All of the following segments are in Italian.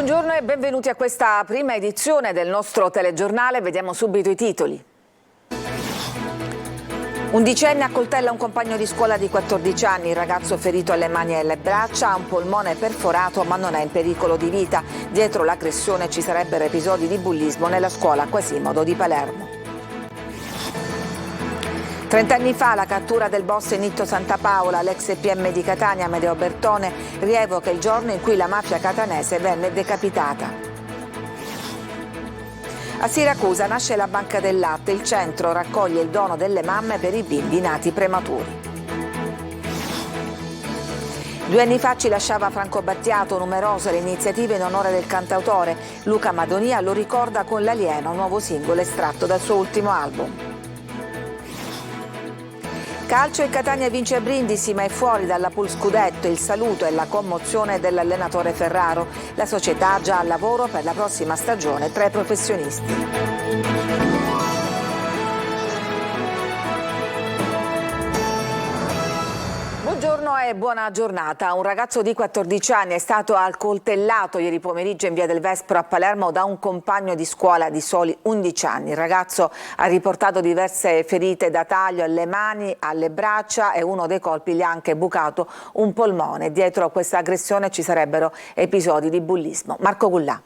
Buongiorno e benvenuti a questa prima edizione del nostro telegiornale. Vediamo subito i titoli. Undicenne accoltella un compagno di scuola di 14 anni, il ragazzo ferito alle mani e alle braccia, ha un polmone perforato ma non è in pericolo di vita. Dietro l'aggressione ci sarebbero episodi di bullismo nella scuola Quasimodo di Palermo. 30 anni fa la cattura del boss Nitto Santapaola, l'ex PM di Catania Amedeo Bertone rievoca il giorno in cui la mafia catanese venne decapitata. A Siracusa nasce la Banca del Latte, il centro raccoglie il dono delle mamme per i bimbi nati prematuri. 2 anni fa ci lasciava Franco Battiato, numerose le iniziative in onore del cantautore. Luca Madonia lo ricorda con L'Alieno, nuovo singolo estratto dal suo ultimo album. Calcio, il Catania vince a Brindisi ma è fuori dalla pool scudetto, il saluto e la commozione dell'allenatore Ferraro. La società ha già al lavoro per la prossima stagione tra i professionisti. Buongiorno e buona giornata. Un ragazzo di 14 anni è stato accoltellato ieri pomeriggio in via del Vespro a Palermo da un compagno di scuola di soli 11 anni. Il ragazzo ha riportato diverse ferite da taglio alle mani, alle braccia e uno dei colpi gli ha anche bucato un polmone. Dietro questa aggressione ci sarebbero episodi di bullismo. Marco Gullà.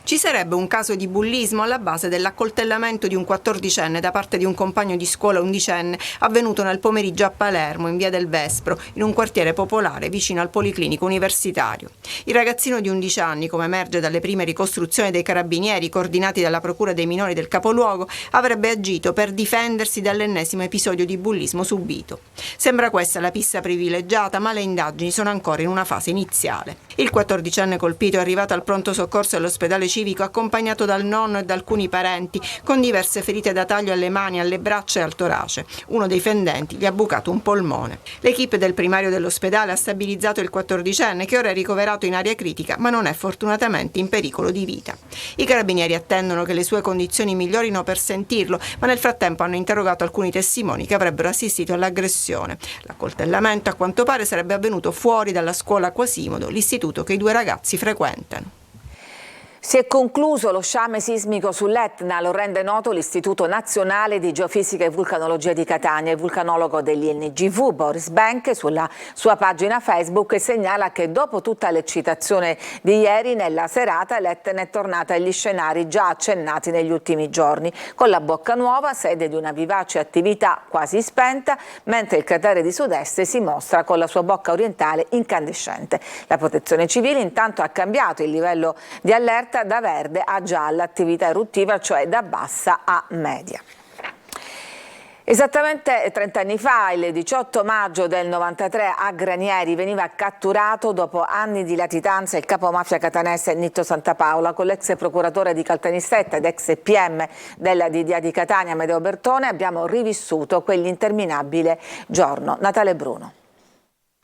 Ci sarebbe un caso di bullismo alla base dell'accoltellamento di un 14enne da parte di un compagno di scuola undicenne avvenuto nel pomeriggio a Palermo, in via del Vespro, in un quartiere popolare vicino al Policlinico Universitario. Il ragazzino di 11 anni, come emerge dalle prime ricostruzioni dei carabinieri coordinati dalla Procura dei minori del capoluogo, avrebbe agito per difendersi dall'ennesimo episodio di bullismo subito. Sembra questa la pista privilegiata, ma le indagini sono ancora in una fase iniziale. Il 14enne colpito è arrivato al pronto soccorso all'ospedale civico accompagnato dal nonno e da alcuni parenti con diverse ferite da taglio alle mani, alle braccia e al torace. Uno dei fendenti gli ha bucato un polmone. L'equipe del primario dell'ospedale ha stabilizzato il 14enne che ora è ricoverato in area critica ma non è fortunatamente in pericolo di vita. I carabinieri attendono che le sue condizioni migliorino per sentirlo, ma nel frattempo hanno interrogato alcuni testimoni che avrebbero assistito all'aggressione. L'accoltellamento a quanto pare sarebbe avvenuto fuori dalla scuola Quasimodo, l'istituto che i 2 ragazzi frequentano. Si è concluso lo sciame sismico sull'Etna, lo rende noto l'Istituto Nazionale di Geofisica e Vulcanologia di Catania. Il vulcanologo dell'INGV, Boris Benck, sulla sua pagina Facebook segnala che dopo tutta l'eccitazione di ieri, nella serata l'Etna è tornata agli scenari già accennati negli ultimi giorni, con la Bocca Nuova, sede di una vivace attività quasi spenta, mentre il cratere di sud-est si mostra con la sua bocca orientale incandescente. La Protezione Civile intanto ha cambiato il livello di allerta da verde a gialla, attività eruttiva, cioè da bassa a media. Esattamente 30 anni fa, il 18 maggio del 93, a Granieri veniva catturato dopo anni di latitanza il capomafia catanese Nitto Santapaola con l'ex procuratore di Caltanissetta ed ex PM della DDA di Catania Amedeo Bertone. Abbiamo rivissuto quell'interminabile giorno. Natale Bruno.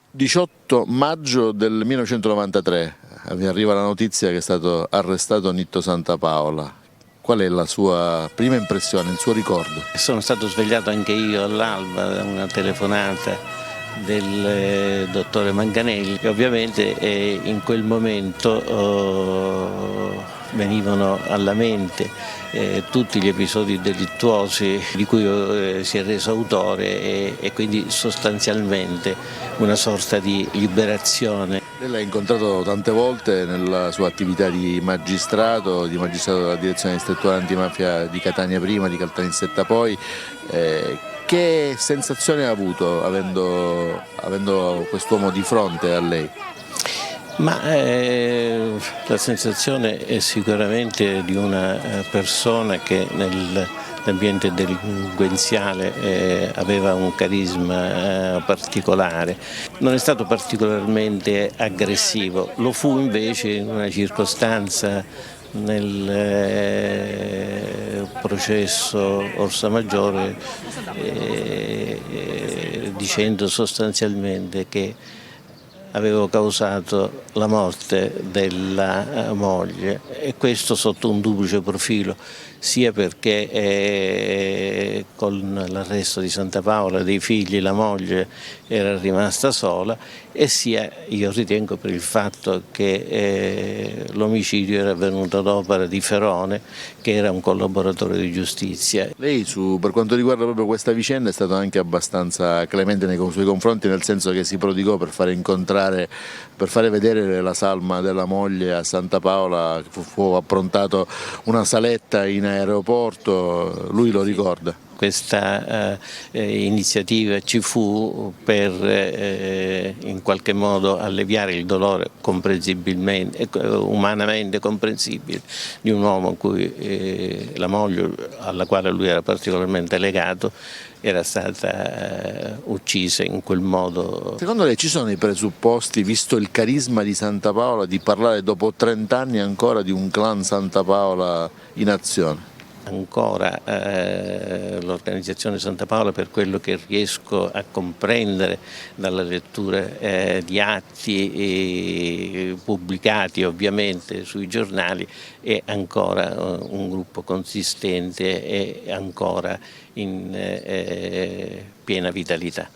18 maggio del 1993 mi arriva la notizia che è stato arrestato Nitto Santapaola. Qual è la sua prima impressione, il suo ricordo? Sono stato svegliato anche io all'alba da una telefonata del dottore Manganelli, che ovviamente in quel momento venivano alla mente tutti gli episodi delittuosi di cui si è reso autore e quindi sostanzialmente una sorta di liberazione. Lei l'ha incontrato tante volte nella sua attività di magistrato della direzione distrettuale antimafia di Catania prima, di Caltanissetta poi. Che sensazione ha avuto avendo quest'uomo di fronte a lei? Ma la sensazione è sicuramente di una persona che nell'ambiente delinquenziale aveva un carisma particolare. Non è stato particolarmente aggressivo, lo fu invece in una circostanza nel processo Orsa Maggiore dicendo sostanzialmente che avevo causato la morte della moglie, e questo sotto un duplice profilo, sia perché con l'arresto di Santa Paola dei figli la moglie era rimasta sola, e sia, io ritengo, per il fatto che l'omicidio era avvenuto ad opera di Ferone, che era un collaboratore di giustizia. Lei per quanto riguarda proprio questa vicenda è stato anche abbastanza clemente nei suoi confronti, nel senso che si prodigò per fare vedere la salma della moglie a Santa Paola. Fu approntato una saletta in aeroporto, lui lo ricorda. Questa iniziativa ci fu per in qualche modo alleviare il dolore comprensibilmente, umanamente comprensibile, di un uomo cui la moglie, alla quale lui era particolarmente legato, era stata uccisa in quel modo. Secondo lei ci sono i presupposti, visto il carisma di Santa Paola, di parlare dopo 30 anni ancora di un clan Santa Paola in azione? Ancora l'organizzazione Santa Paola, per quello che riesco a comprendere dalla lettura di atti pubblicati ovviamente sui giornali, è ancora un gruppo consistente e ancora in piena vitalità.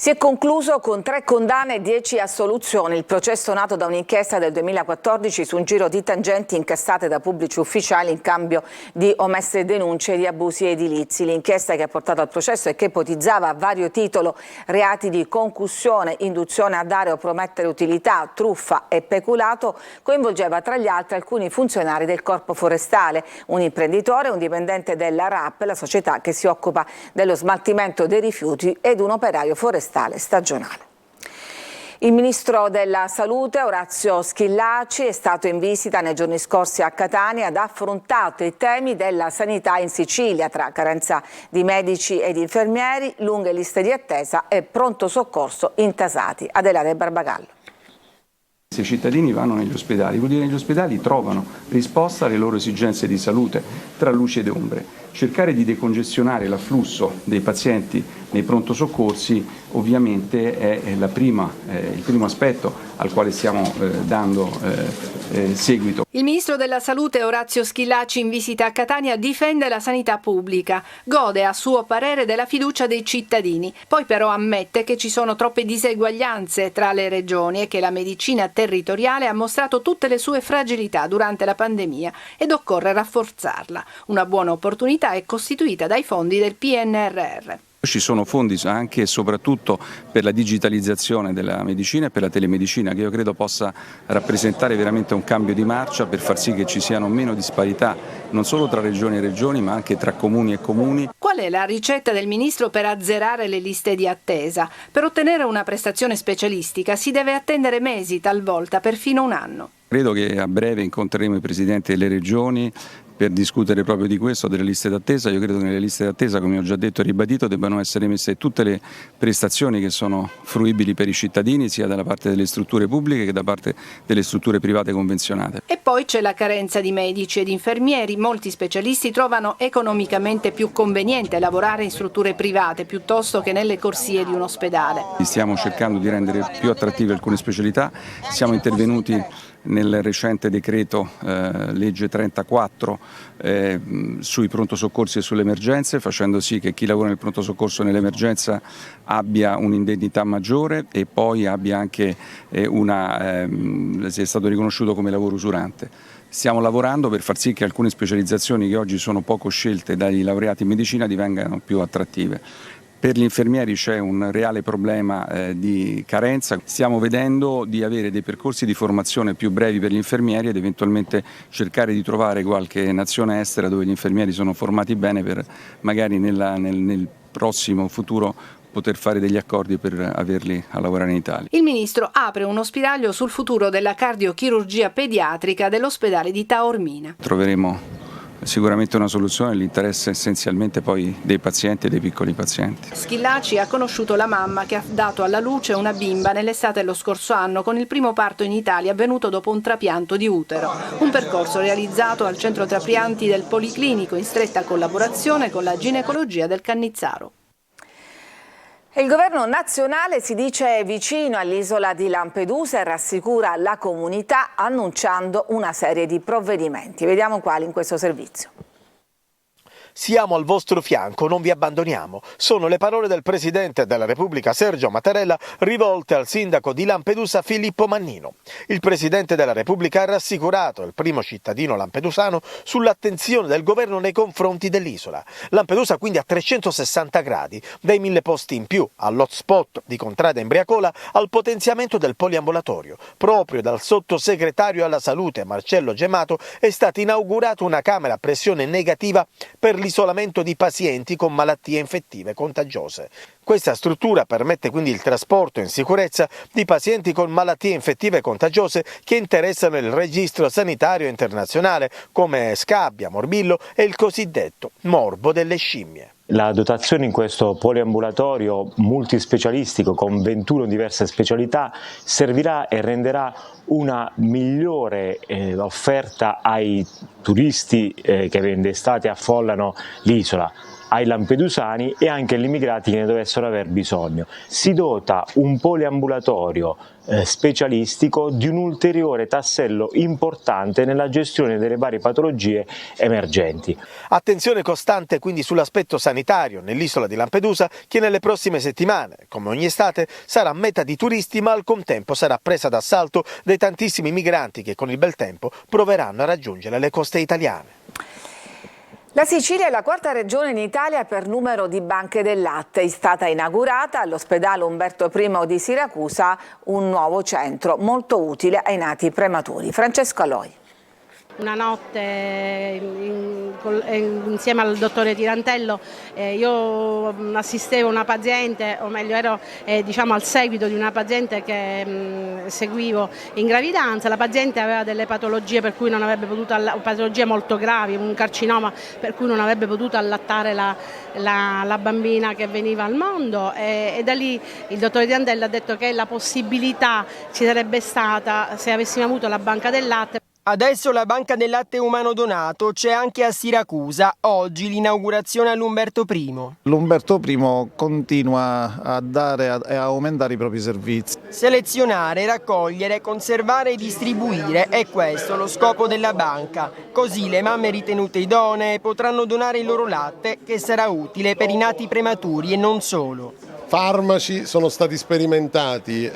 Si è concluso con 3 condanne e 10 assoluzioni il processo nato da un'inchiesta del 2014 su un giro di tangenti incassate da pubblici ufficiali in cambio di omesse denunce di abusi edilizi. L'inchiesta che ha portato al processo e che ipotizzava a vario titolo reati di concussione, induzione a dare o promettere utilità, truffa e peculato coinvolgeva tra gli altri alcuni funzionari del Corpo Forestale, un imprenditore, un dipendente della RAP, la società che si occupa dello smaltimento dei rifiuti, ed un operaio forestale stagionale. Il ministro della Salute Orazio Schillaci è stato in visita nei giorni scorsi a Catania ed ha affrontato i temi della sanità in Sicilia, tra carenza di medici ed infermieri, lunghe liste di attesa e pronto soccorso intasati. Adelaide Barbagallo. Se i cittadini vanno negli ospedali, vuol dire che negli ospedali trovano risposta alle loro esigenze di salute, tra luci ed ombre. Cercare di decongestionare l'afflusso dei pazienti nei pronto soccorsi ovviamente è il primo aspetto al quale stiamo dando seguito. Il ministro della Salute Orazio Schillaci in visita a Catania difende la sanità pubblica, gode a suo parere della fiducia dei cittadini, poi però ammette che ci sono troppe diseguaglianze tra le regioni e che la medicina territoriale ha mostrato tutte le sue fragilità durante la pandemia ed occorre rafforzarla. Una buona opportunità è costituita dai fondi del PNRR. Ci sono fondi anche e soprattutto per la digitalizzazione della medicina e per la telemedicina, che io credo possa rappresentare veramente un cambio di marcia per far sì che ci siano meno disparità non solo tra regioni e regioni ma anche tra comuni e comuni. Qual è la ricetta del ministro per azzerare le liste di attesa? Per ottenere una prestazione specialistica si deve attendere mesi, talvolta perfino un anno. Credo che a breve incontreremo i presidenti delle regioni per discutere proprio di questo, delle liste d'attesa. Io credo che nelle liste d'attesa, come ho già detto e ribadito, debbano essere messe tutte le prestazioni che sono fruibili per i cittadini, sia da parte delle strutture pubbliche che da parte delle strutture private convenzionate. E poi c'è la carenza di medici ed infermieri. Molti specialisti trovano economicamente più conveniente lavorare in strutture private piuttosto che nelle corsie di un ospedale. Stiamo cercando di rendere più attrattive alcune specialità, siamo intervenuti nel recente decreto legge 34 sui pronto soccorsi e sulle emergenze, facendo sì che chi lavora nel pronto soccorso nell'emergenza abbia un'indennità maggiore e poi abbia anche sia stato riconosciuto come lavoro usurante. Stiamo lavorando per far sì che alcune specializzazioni che oggi sono poco scelte dai laureati in medicina divengano più attrattive. Per gli infermieri c'è un reale problema di carenza, stiamo vedendo di avere dei percorsi di formazione più brevi per gli infermieri ed eventualmente cercare di trovare qualche nazione estera dove gli infermieri sono formati bene per magari nel prossimo futuro poter fare degli accordi per averli a lavorare in Italia. Il ministro apre uno spiraglio sul futuro della cardiochirurgia pediatrica dell'ospedale di Taormina. Troveremo sicuramente una soluzione nell'interesse essenzialmente poi dei pazienti e dei piccoli pazienti. Schillaci ha conosciuto la mamma che ha dato alla luce una bimba nell'estate dello scorso anno con il primo parto in Italia avvenuto dopo un trapianto di utero. Un percorso realizzato al centro trapianti del Policlinico in stretta collaborazione con la ginecologia del Cannizzaro. Il governo nazionale si dice vicino all'isola di Lampedusa e rassicura la comunità annunciando una serie di provvedimenti. Vediamo quali in questo servizio. Siamo al vostro fianco, non vi abbandoniamo. Sono le parole del Presidente della Repubblica Sergio Mattarella rivolte al sindaco di Lampedusa Filippo Mannino. Il Presidente della Repubblica ha rassicurato il primo cittadino lampedusano sull'attenzione del governo nei confronti dell'isola. Lampedusa quindi a 360 gradi, dai 1000 posti in più all'hotspot di Contrada Imbriacola al potenziamento del poliambulatorio. Proprio dal sottosegretario alla salute Marcello Gemato è stata inaugurata una camera a pressione negativa per l'isolamento di pazienti con malattie infettive contagiose. Questa struttura permette quindi il trasporto in sicurezza di pazienti con malattie infettive contagiose che interessano il registro sanitario internazionale come scabbia, morbillo e il cosiddetto morbo delle scimmie. La dotazione in questo poliambulatorio multispecialistico con 21 diverse specialità servirà e renderà una migliore offerta ai turisti che d'estate affollano l'isola, ai lampedusani e anche agli immigrati che ne dovessero aver bisogno. Si dota un poliambulatorio specialistico di un ulteriore tassello importante nella gestione delle varie patologie emergenti. Attenzione costante quindi sull'aspetto sanitario nell'isola di Lampedusa, che nelle prossime settimane, come ogni estate, sarà meta di turisti, ma al contempo sarà presa d'assalto dai tantissimi migranti che con il bel tempo proveranno a raggiungere le coste italiane. La Sicilia è la quarta regione in Italia per numero di banche del latte. È stata inaugurata all'ospedale Umberto I di Siracusa un nuovo centro molto utile ai nati prematuri. Francesco Aloi. Una notte insieme al dottore Tirantello io assistevo una paziente, o meglio ero al seguito di una paziente che seguivo in gravidanza. La paziente aveva delle patologie per cui non avrebbe potuto, patologie molto gravi, un carcinoma per cui non avrebbe potuto allattare la bambina che veniva al mondo, e da lì il dottore Tirantello ha detto che la possibilità ci sarebbe stata se avessimo avuto la banca del latte. Adesso la banca del latte umano donato c'è anche a Siracusa, oggi l'inaugurazione all'Umberto I. L'Umberto I continua a dare e a aumentare i propri servizi. Selezionare, raccogliere, conservare e distribuire è questo lo scopo della banca. Così le mamme ritenute idonee potranno donare il loro latte, che sarà utile per i nati prematuri e non solo. Farmaci sono stati sperimentati,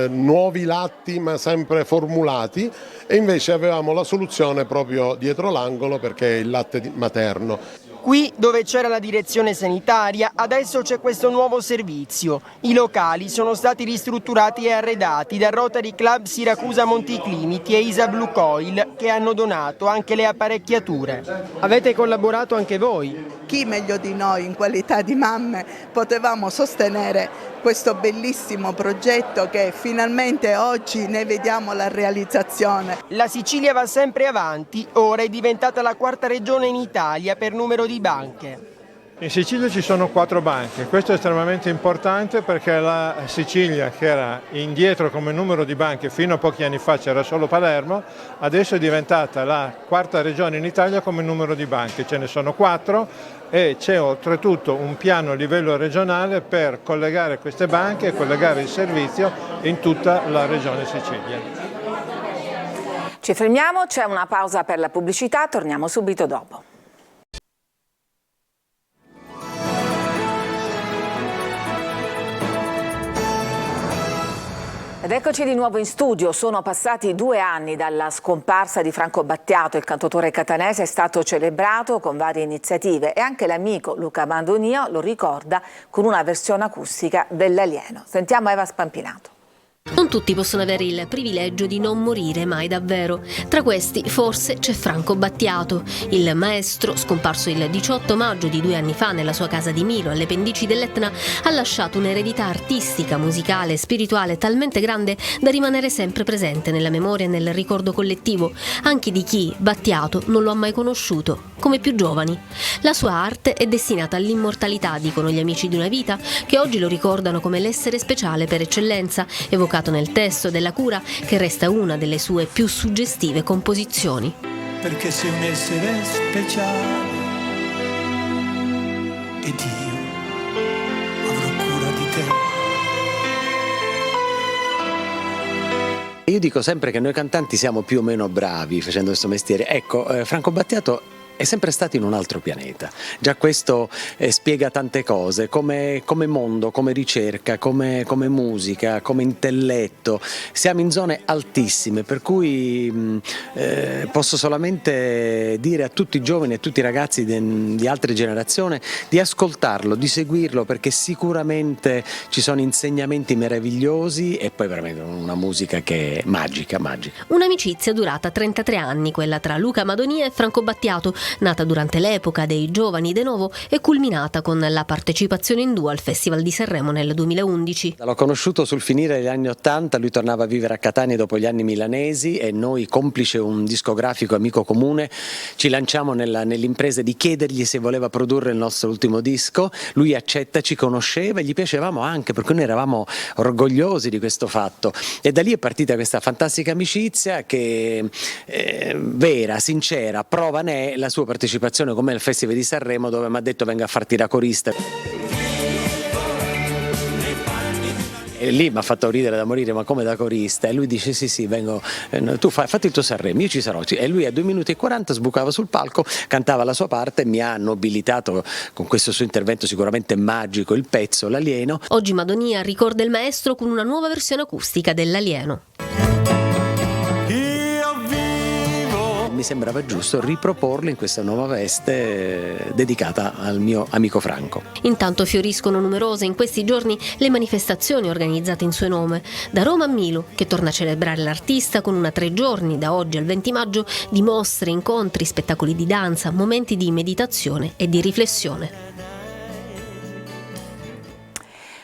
nuovi latti ma sempre formulati, e invece avevamo la soluzione proprio dietro l'angolo perché è il latte materno. Qui, dove c'era la direzione sanitaria, adesso c'è questo nuovo servizio. I locali sono stati ristrutturati e arredati da Rotary Club Siracusa Monticlimiti e Isa Blue Coil, che hanno donato anche le apparecchiature. Avete collaborato anche voi? Chi meglio di noi, in qualità di mamme, potevamo sostenere questo bellissimo progetto che finalmente oggi ne vediamo la realizzazione. La Sicilia va sempre avanti, ora è diventata la quarta regione in Italia per numero di banche. In Sicilia ci sono 4 banche, questo è estremamente importante perché la Sicilia, che era indietro come numero di banche fino a pochi anni fa, c'era solo Palermo, adesso è diventata la quarta regione in Italia come numero di banche, ce ne sono 4 e c'è oltretutto un piano a livello regionale per collegare queste banche e collegare il servizio in tutta la regione Sicilia. Ci fermiamo, c'è una pausa per la pubblicità, torniamo subito dopo. Ed eccoci di nuovo in studio. Sono passati 2 anni dalla scomparsa di Franco Battiato. Il cantautore catanese è stato celebrato con varie iniziative e anche l'amico Luca Mandonio lo ricorda con una versione acustica dell'Alieno. Sentiamo Eva Spampinato. Non tutti possono avere il privilegio di non morire mai davvero. Tra questi forse c'è Franco Battiato. Il maestro, scomparso il 18 maggio di 2 anni fa nella sua casa di Milo alle pendici dell'Etna, ha lasciato un'eredità artistica, musicale e spirituale talmente grande da rimanere sempre presente nella memoria e nel ricordo collettivo, anche di chi Battiato non lo ha mai conosciuto, come più giovani. La sua arte è destinata all'immortalità, dicono gli amici di una vita, che oggi lo ricordano come l'essere speciale per eccellenza, evocato nel testo della Cura, che resta una delle sue più suggestive composizioni. Perché sei un essere speciale ed io avrò cura di te. io dico sempre che noi cantanti siamo più o meno bravi facendo questo mestiere. Ecco, Franco Battiato è sempre stato in un altro pianeta, già questo spiega tante cose, come mondo, come ricerca, come musica, come intelletto, siamo in zone altissime, per cui posso solamente dire a tutti i giovani e a tutti i ragazzi di altre generazioni di ascoltarlo, di seguirlo, perché sicuramente ci sono insegnamenti meravigliosi e poi veramente una musica che è magica. Un'amicizia durata 33 anni, quella tra Luca Madonia e Franco Battiato, nata durante l'epoca dei giovani De Novo e culminata con la partecipazione in duo al Festival di Sanremo nel 2011. L'ho conosciuto sul finire degli anni '80, lui tornava a vivere a Catania dopo gli anni milanesi e noi, complice un discografico amico comune, ci lanciamo nell'impresa di chiedergli se voleva produrre il nostro ultimo disco. Lui accetta, ci conosceva e gli piacevamo anche, perché noi eravamo orgogliosi di questo fatto, e da lì è partita questa fantastica amicizia che vera, sincera, prova ne è la sua partecipazione con me al Festival di Sanremo, dove mi ha detto venga a farti da corista. E lì mi ha fatto ridere da morire, ma come da corista? E lui dice sì, vengo, tu fatti il tuo Sanremo, io ci sarò. E lui a 2 minuti e 40 sbucava sul palco, cantava la sua parte e mi ha nobilitato con questo suo intervento sicuramente magico, il pezzo L'alieno. Oggi Madonia ricorda il maestro con una nuova versione acustica dell'Alieno. Mi sembrava giusto riproporlo in questa nuova veste dedicata al mio amico Franco. Intanto fioriscono numerose in questi giorni le manifestazioni organizzate in suo nome. Da Roma a Milo, che torna a celebrare l'artista con una 3 giorni, da oggi al 20 maggio, di mostre, incontri, spettacoli di danza, momenti di meditazione e di riflessione.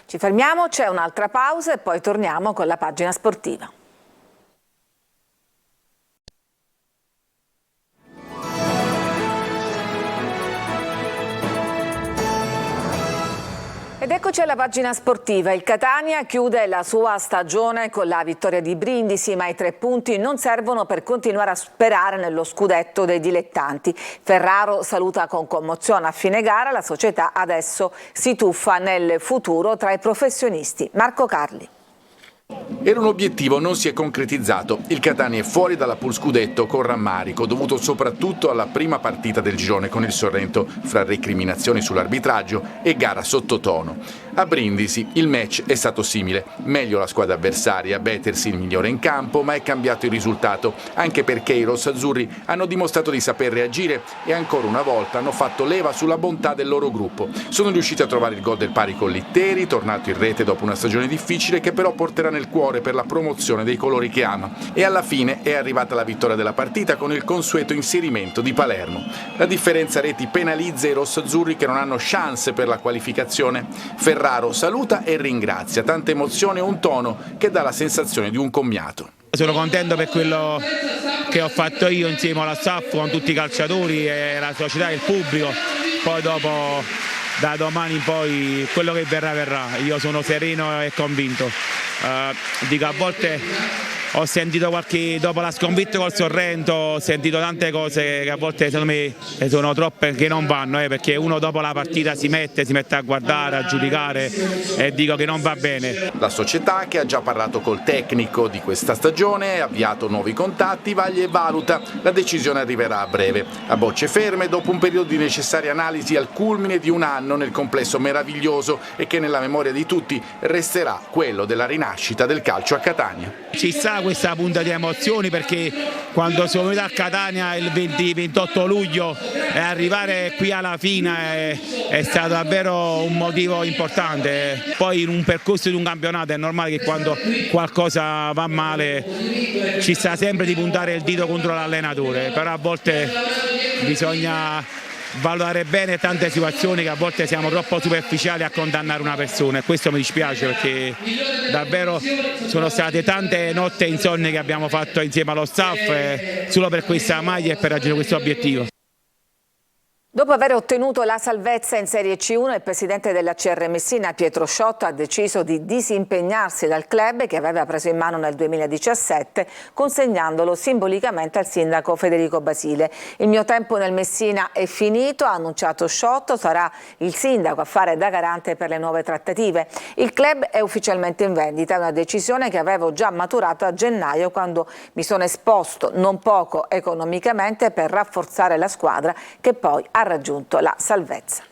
Ci fermiamo, c'è un'altra pausa e poi torniamo con la pagina sportiva. Ed eccoci alla pagina sportiva. Il Catania chiude la sua stagione con la vittoria di Brindisi, ma i 3 punti non servono per continuare a sperare nello scudetto dei dilettanti. Ferraro saluta con commozione a fine gara, la società adesso si tuffa nel futuro tra i professionisti. Marco Carli. Era un obiettivo, non si è concretizzato. Il Catania è fuori dalla pool scudetto con rammarico, dovuto soprattutto alla prima partita del girone con il Sorrento, fra recriminazioni sull'arbitraggio e gara sottotono. A Brindisi il match è stato simile, meglio la squadra avversaria, Betersi il migliore in campo, ma è cambiato il risultato, anche perché i rossazzurri hanno dimostrato di saper reagire e ancora una volta hanno fatto leva sulla bontà del loro gruppo. Sono riusciti a trovare il gol del pari con Litteri, tornato in rete dopo una stagione difficile che però porterà nel cuore per la promozione dei colori che ama. E alla fine è arrivata la vittoria della partita con il consueto inserimento di Palermo. La differenza reti penalizza i rossazzurri che non hanno chance per la qualificazione. Ferraro saluta e ringrazia, tanta emozione e un tono che dà la sensazione di un commiato. Sono contento per quello che ho fatto io insieme alla staff, con tutti i calciatori e la società e il pubblico. Poi dopo, da domani in poi, quello che verrà verrà. Io sono sereno e convinto. Dico, a volte ho sentito dopo la sconfitta col Sorrento, ho sentito tante cose che a volte secondo me sono troppe, che non vanno, perché uno dopo la partita si mette a guardare, a giudicare, e dico che non va bene. La società, che ha già parlato col tecnico di questa stagione, ha avviato nuovi contatti, vaglia e valuta. La decisione arriverà a breve. A bocce ferme, dopo un periodo di necessaria analisi al culmine di un anno nel complesso meraviglioso e che nella memoria di tutti resterà quello della rinascita del calcio a Catania. Ci sta questa punta di emozioni, perché quando sono venuto a Catania il 28 luglio e arrivare qui alla fine è stato davvero un motivo importante. Poi in un percorso di un campionato è normale che quando qualcosa va male ci sta sempre di puntare il dito contro l'allenatore, però a volte bisogna valutare bene tante situazioni, che a volte siamo troppo superficiali a condannare una persona, e questo mi dispiace, perché davvero sono state tante notti insonni che abbiamo fatto insieme allo staff solo per questa maglia e per raggiungere questo obiettivo. Dopo aver ottenuto la salvezza in Serie C1, il presidente della CR Messina, Pietro Sciotto, ha deciso di disimpegnarsi dal club che aveva preso in mano nel 2017, consegnandolo simbolicamente al sindaco Federico Basile. Il mio tempo nel Messina è finito, ha annunciato Sciotto, sarà il sindaco a fare da garante per le nuove trattative. Il club è ufficialmente in vendita, una decisione che avevo già maturato a gennaio quando mi sono esposto non poco economicamente per rafforzare la squadra che poi ha raggiunto la salvezza.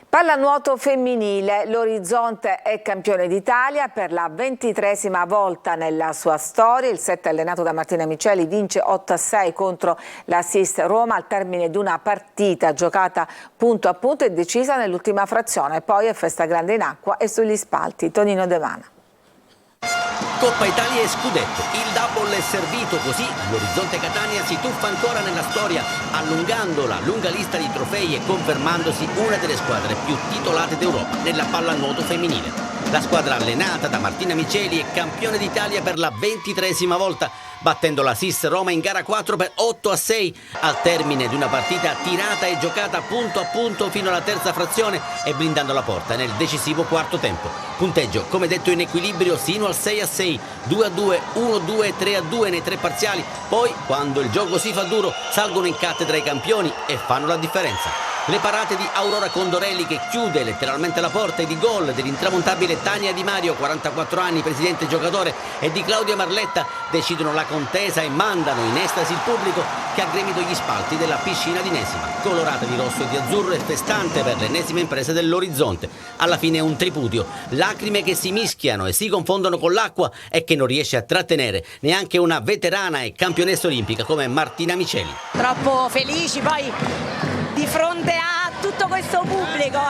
Pallanuoto femminile, l'Orizzonte è campione d'Italia per la 23esima volta nella sua storia. Il 7 allenato da Martina Miceli vince 8-6 contro la SIS Roma al termine di una partita giocata punto a punto e decisa nell'ultima frazione. Poi è festa grande in acqua e sugli spalti. Tonino De Mana. Coppa Italia e scudetto, il double è servito, così l'Orizzonte Catania si tuffa ancora nella storia, allungando la lunga lista di trofei e confermandosi una delle squadre più titolate d'Europa nella pallanuoto femminile. La squadra allenata da Martina Miceli è campione d'Italia per la 23esima volta, battendo la SIS Roma in gara 4 per 8-6 al termine di una partita tirata e giocata punto a punto fino alla terza frazione e blindando la porta nel decisivo quarto tempo. Punteggio, come detto, in equilibrio sino al 6-6, 2-2, 1-2 e 3-2 nei tre parziali. Poi, quando il gioco si fa duro, salgono in cattedra i campioni e fanno la differenza. Le parate di Aurora Condorelli che chiude letteralmente la porta e di gol dell'intramontabile Tania Di Mario, 44 anni, presidente e giocatore, e di Claudia Marletta decidono la contesa e mandano in estasi il pubblico che ha gremito gli spalti della piscina di Nesima, colorata di rosso e di azzurro e festante per l'ennesima impresa dell'Orizzonte. Alla fine un tripudio, lacrime che si mischiano e si confondono con l'acqua e che non riesce a trattenere neanche una veterana e campionessa olimpica come Martina Miceli. Troppo felici poi di fronte a tutto questo pubblico,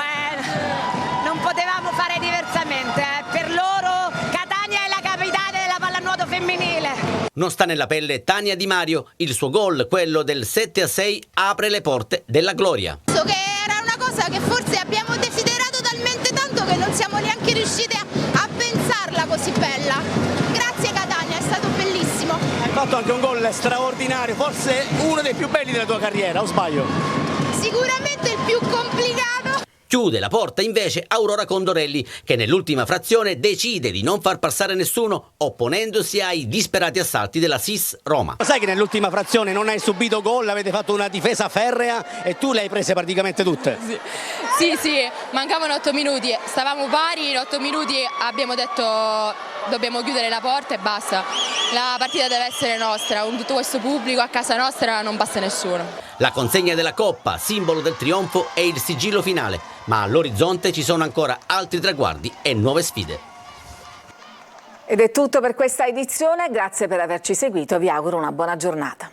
non potevamo fare diversamente. Per loro Catania è la capitale della pallanuoto femminile. Non sta nella pelle Tania Di Mario, il suo gol, quello del 7-6, apre le porte della gloria. Che era una cosa che forse abbiamo desiderato talmente tanto che non siamo neanche riuscite a pensarla così bella. Grazie Catania, è stato bellissimo. Hai fatto anche un gol straordinario, forse uno dei più belli della tua carriera, o sbaglio? Sicuramente il più complicato. Chiude la porta invece Aurora Condorelli, che nell'ultima frazione decide di non far passare nessuno, opponendosi ai disperati assalti della SIS Roma. Sai che nell'ultima frazione non hai subito gol, avete fatto una difesa ferrea e tu le hai prese praticamente tutte. Sì, mancavano 8 minuti, stavamo pari, in 8 minuti abbiamo detto dobbiamo chiudere la porta e basta. La partita deve essere nostra, con tutto questo pubblico a casa nostra non basta nessuno. La consegna della Coppa, simbolo del trionfo, è il sigillo finale, ma all'orizzonte ci sono ancora altri traguardi e nuove sfide. Ed è tutto per questa edizione, grazie per averci seguito, vi auguro una buona giornata.